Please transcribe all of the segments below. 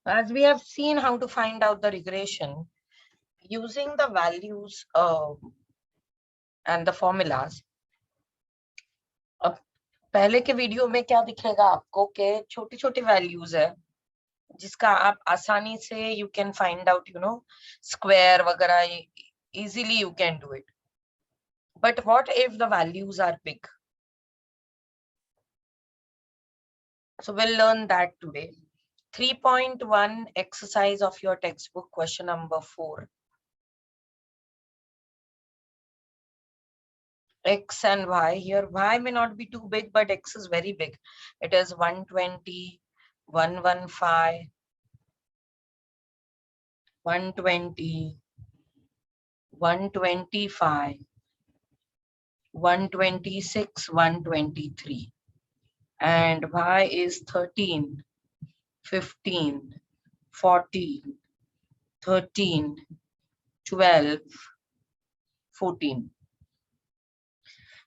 As we have seen how to find out the regression using the values and the formulas. अब पहले के video में क्या दिखेगा आपको कि छोटी छोटी वैल्यूज है जिसका आप आसानी से you can find out square वगैरह easily you can do it. But what if the values are big? So we'll learn that today. 3.1 exercise of your textbook, question number 4. X and Y. Here Y may not be too big, but X is very big. It is 120, 115, 120, 125, 126, 123. And Y is 13, 15, 14, 13, 12, 14.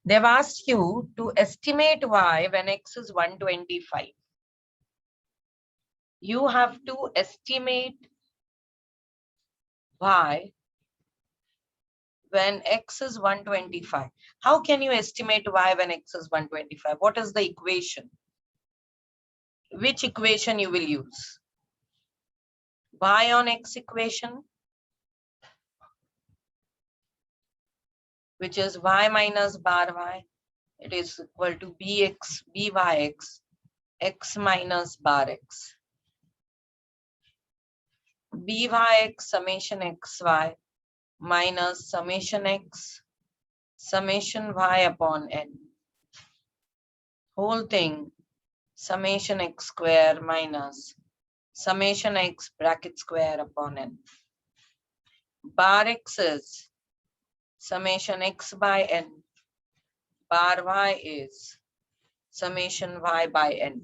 They've asked you to estimate Y when X is 125. You have to estimate Y when X is 125. How can you estimate Y when X is 125? What is the equation? Which equation you will use? Y on X equation, which is Y minus bar Y. It is equal to Bx, Byx, X minus bar X. Byx summation xy minus summation x summation y upon n. Whole thing summation x square minus summation x bracket square upon n. Bar x is summation x by n. Bar y is summation y by n.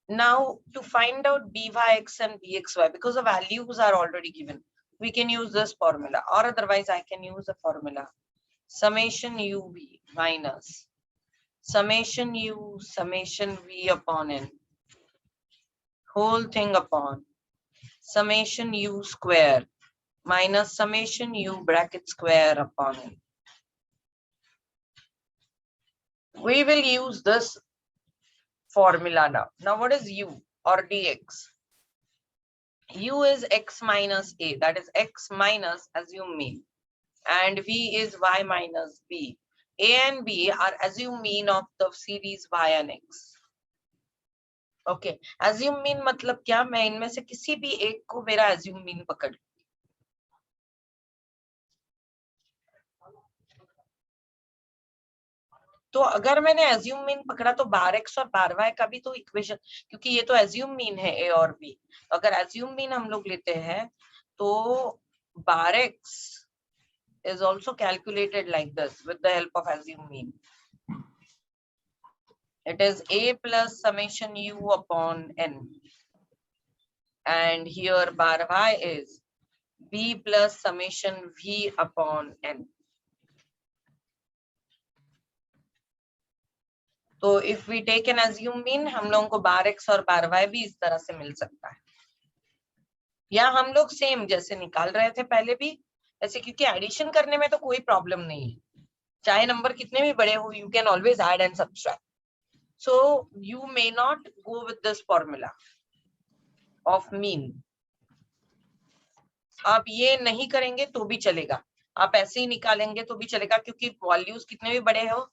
Now to find out Byx and Bxy, because the values are already given, we can use this formula, or otherwise I can use the formula summation uv minus summation u summation v upon n, whole thing upon summation u square minus summation u bracket square upon n. We will use this formula now. Now what is u or dx? U is x minus a, that is x minus assume mean, and v is y minus b. A and b are assume mean of the series y and x. Okay, assume mean मतलब क्या, मैं इनमें से किसी भी एक को मेरा assume mean पकड़, तो अगर मैंने assume mean पकड़ा तो बार x और बार y का भी तो इक्वेशन, क्योंकि ये तो assume mean है a और b, अगर assume mean हम लोग लेते हैं तो बार x is also calculated like this with the help of assume mean. It is a plus summation u upon n, and here bar y is b plus summation v upon n. तो if we take an assume mean, हम लोगों को बार x और बार y भी इस तरह से मिल सकता है, या हम लोग सेम जैसे निकाल रहे थे पहले भी ऐसे, क्योंकि एडिशन करने में तो कोई प्रॉब्लम नहीं है, चाहे नंबर कितने भी बड़े हो, you can always add and subtract. So you may not go with this formula of mean. आप ये नहीं करेंगे तो भी चलेगा, आप ऐसे ही निकालेंगे तो भी चलेगा, क्योंकि वैल्यूज कितने भी बड़े हो,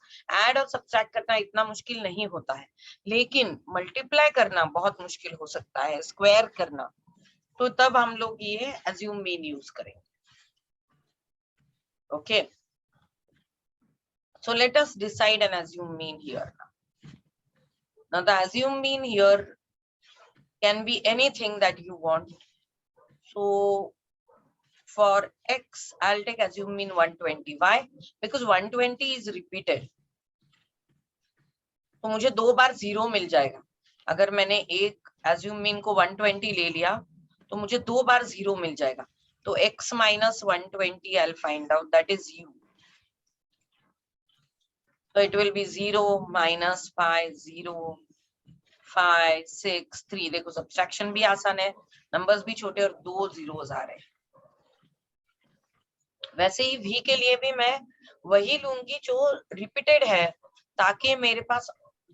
ऐड और सब्ट्रैक्ट करना इतना मुश्किल नहीं होता है, लेकिन मल्टीप्लाई करना बहुत मुश्किल हो सकता है, स्क्वायर करना, तो तब हम लोग ये assume mean यूज करेंगे. Okay, so let us decide an assume mean here. Now the assume mean here can be anything that you want. So for x, I'll take assume mean 120. Why? Because 120 is repeated. तो मुझे दो बार 0 मिल जाएगा. अगर मैंने एक assume mean को 120 ले लिया तो मुझे दो बार 0 मिल जाएगा. तो x minus 120 I'll find out, that is u. So it will be 0, -5, 0, 5, 6, 3. देखो सब्ट्रैक्शन भी आसान है, नंबर्स भी छोटे और 2 zeros आ रहे हैं। वैसे ही v के लिए भी मैं वही लूंगी जो रिपीटेड है, ताकि मेरे पास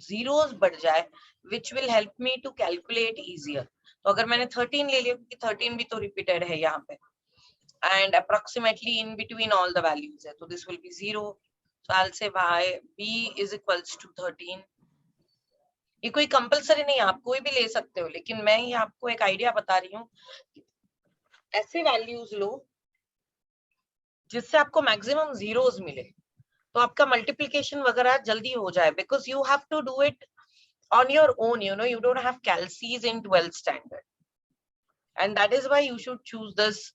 zeros बढ़ जाए, which will help me to calculate easier. तो अगर मैंने 13 ले लिया, क्योंकि 13 भी तो रिपीटेड है यहाँ पे, and approximately in between all the values है, तो this will be 0. So I'll say y b is equals to 13. ये कोई कंपलसरी नहीं, आप कोई भी ले सकते हो, लेकिन मैं ये आपको एक आइडिया बता रही हूँ, ऐसे वैल्यूज लो जिससे आपको मैक्सिमम जीरोस मिले, तो आपका मल्टीप्लिकेशन वगैरह जल्दी हो जाए, because you have to do it on your own, you don't have calcs in 12th standard, and that is why you should choose this.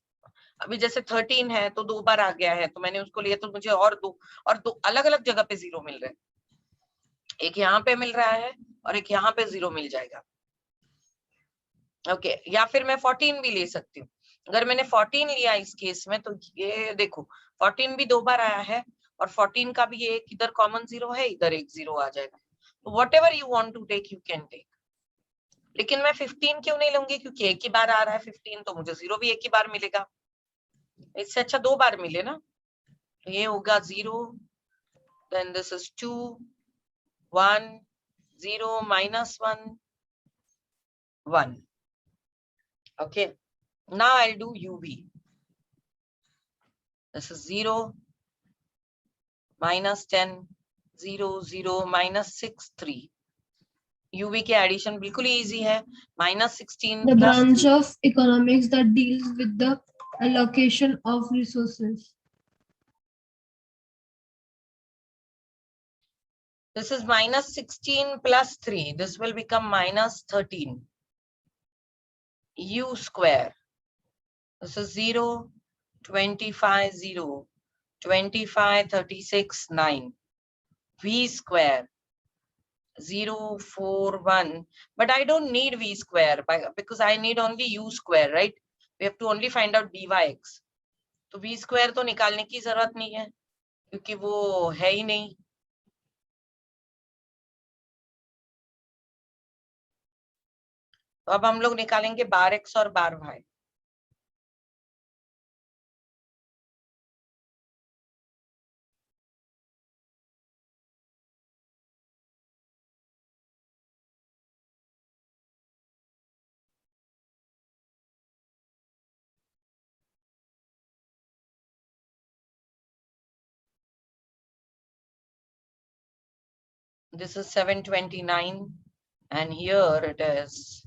अभी जैसे 13 है तो 2 बार आ गया है, तो मैंने उसको लिया, तो मुझे और दो अलग अलग जगह पे 0 मिल रहे हैं, एक यहाँ पे मिल रहा है और एक यहाँ पे 0 मिल जाएगा। ओके, या फिर मैं 14 भी ले सकती हूँ। अगर मैंने 14 लिया इस केस में, तो ये देखो 14 भी 2 बार आया है, और 14 का भी एक इधर कॉमन 0 है, इधर एक 0 आ जाएगा। तो whatever you want to take you can take, लेकिन मैं 15 क्यों नहीं लूंगी, क्योंकि एक ही बार आ रहा है 15, तो मुझे 0 भी एक ही बार मिलेगा, इससे अच्छा 2 बार मिले ना। तो ये होगा 0, then this is 2, 1, 0, -1, 1. Okay, now I'll do UV. This is 0, -10, 0, 0, -6, 3. UV के एडिशन बिल्कुल ही इजी है, -16 The plus branch 3. of economics that deals with the allocation of resources. This is -16 plus 3. This will become -13. U square. This is 0, 25, 0, 25, 36, 9. V square. 0, 4, 1. But I don't need V square because I need only U square, right? We have to only find out dyx. तो V square तो निकालने की जरूरत नहीं है, क्योंकि वो है ही नहीं। तो अब हम लोग निकालेंगे बार x और बार y। This is 729, and here it is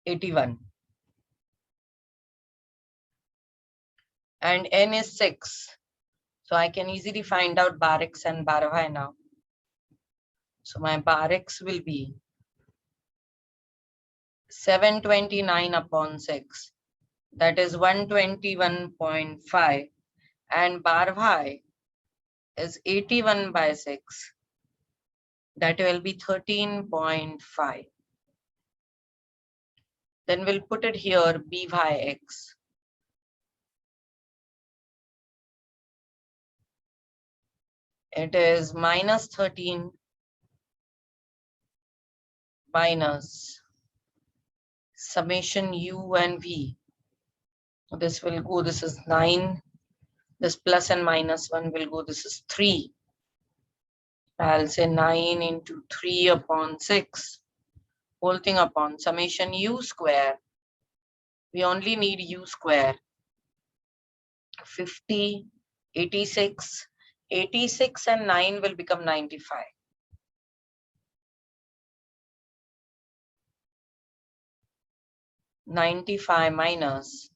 81, and n is 6. So I can easily find out bar x and bar y now. So my bar x will be 729 upon 6. That is 121.5, and bar y is 81 by 6. That will be 13.5. Then we'll put it here, byx. It is -13 minus summation u and v. This will go, this is 9. This plus and -1 will go, this is 3. I'll say 9 into 3 upon 6. Whole thing upon summation u square. We only need u square. 50, 86. 86 and 9 will become 95. -95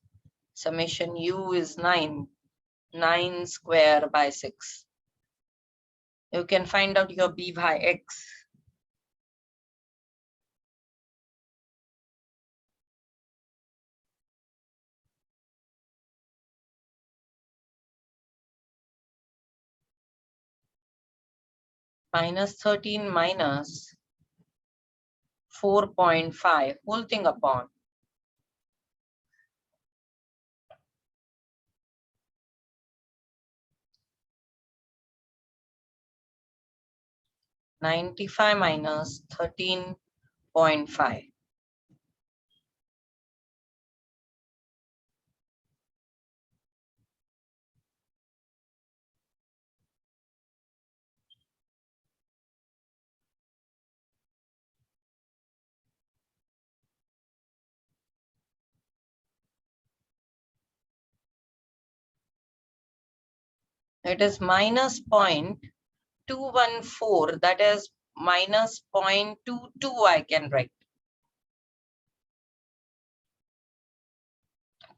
summation u is 9. 9 square by 6. You can find out your b by x. -13 minus 4.5 whole thing upon 95 minus 13.5. It is minus 0.214, that is minus 0.22 I can write.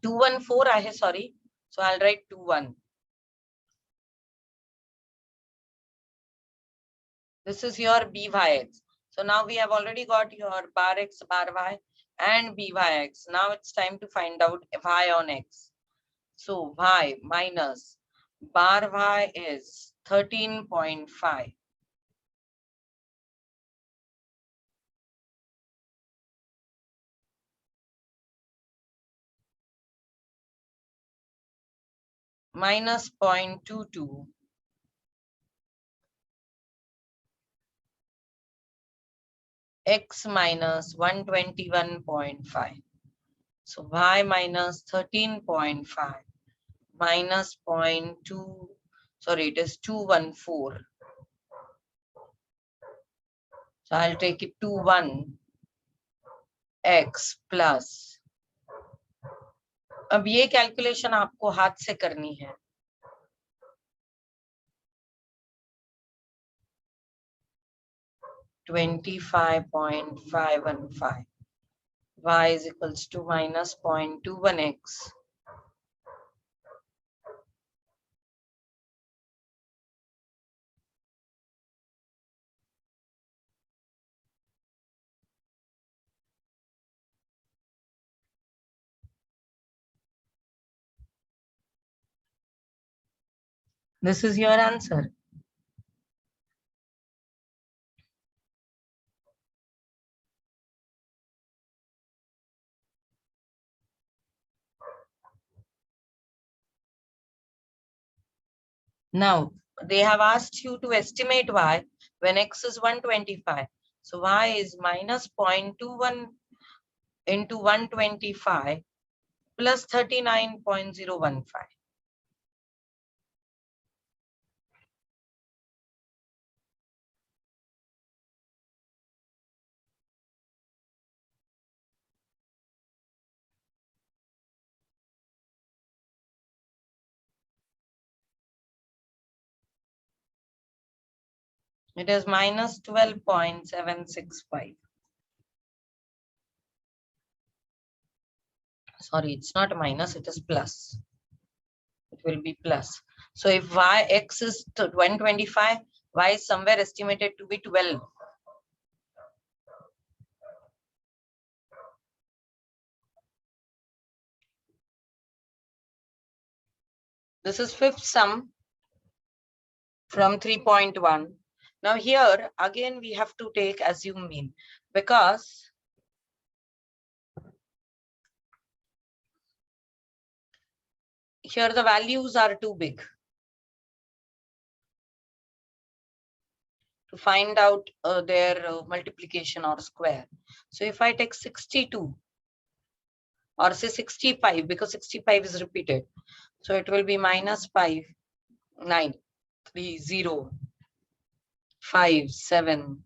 214 I have, sorry. So I'll write 21. This is your b by x. So now we have already got your bar x, bar y and b by x. Now it's time to find out y on x. So y minus bar y is 13.5. Minus 0.22. X minus 121.5. So y minus 13.5 minus 0.2, sorry, it is 214. So I'll take it 21 x plus. अब ये calculation आपको हाथ से करनी है. 25.515. Y is equals to minus 0.21x. This is your answer. Now, they have asked you to estimate y when x is 125. So y is minus 0.21 into 125 plus 39.015. It is minus 12.765. Sorry, it's not minus, it is plus. It will be plus. So if x is 125, y is somewhere estimated to be 12. This is fifth sum from 3.1. Now here again we have to take assume mean, because here the values are too big to find out their multiplication or square. So if I take 62 or say 65, because 65 is repeated, so it will be minus 5, 9, 3, 0, 5, 7,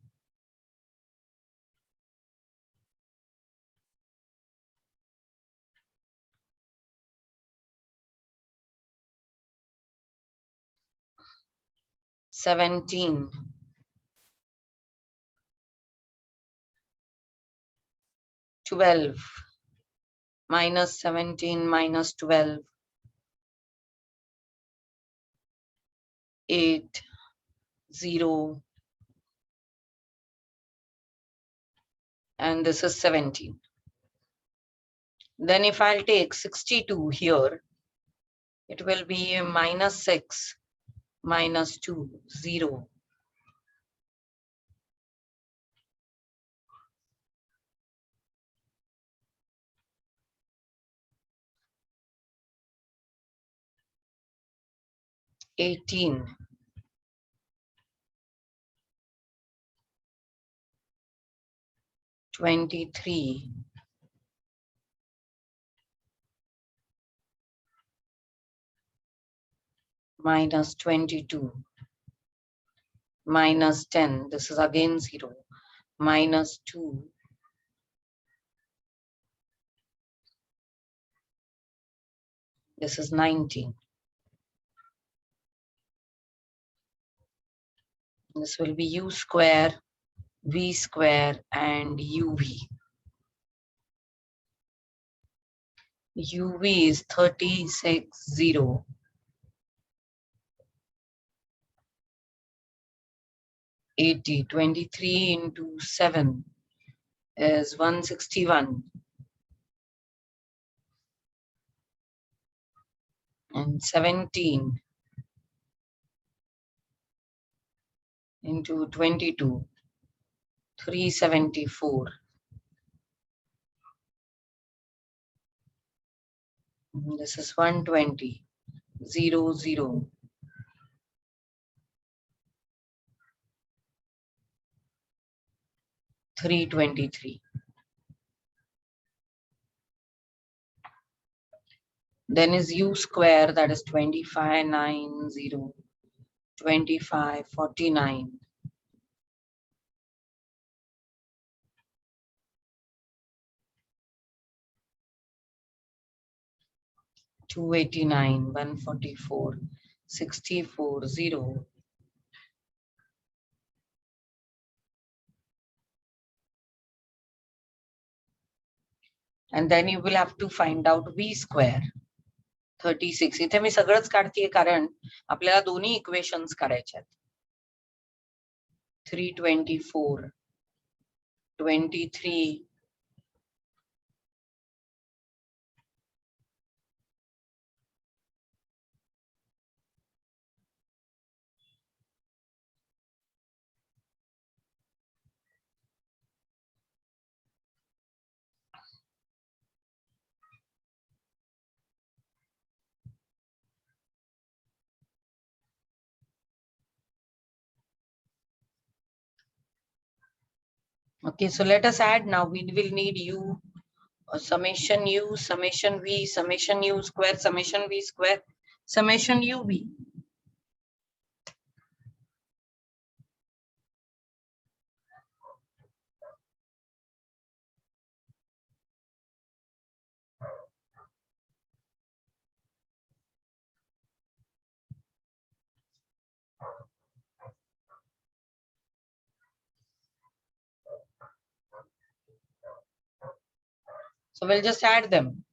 17, 12, minus 17, minus 12, 8, 0, and this is 17. Then if I'll take 62 here, it will be minus 6, minus 2, 0. 18, 23, minus 22, minus 10, this is again 0, minus 2, this is 19. This will be u square, v square, and uv. uv is 36, 0. 80, 23 into 7 is 161. And 17 into 22, 374. This is 120, 0, 0. 323. Then is u square, that is 25, 9, 0, 25, 49. 289, 144, 64, 0. And then you will have to find out v square. 36. इथे मी सगळंच काढतेय कारण आपल्याला दोन्ही equations काढायचे आहेत. 324, 23, okay, so let us add now. We will need u, summation u, summation v, summation u square, summation v square, summation uv. So we'll just add them.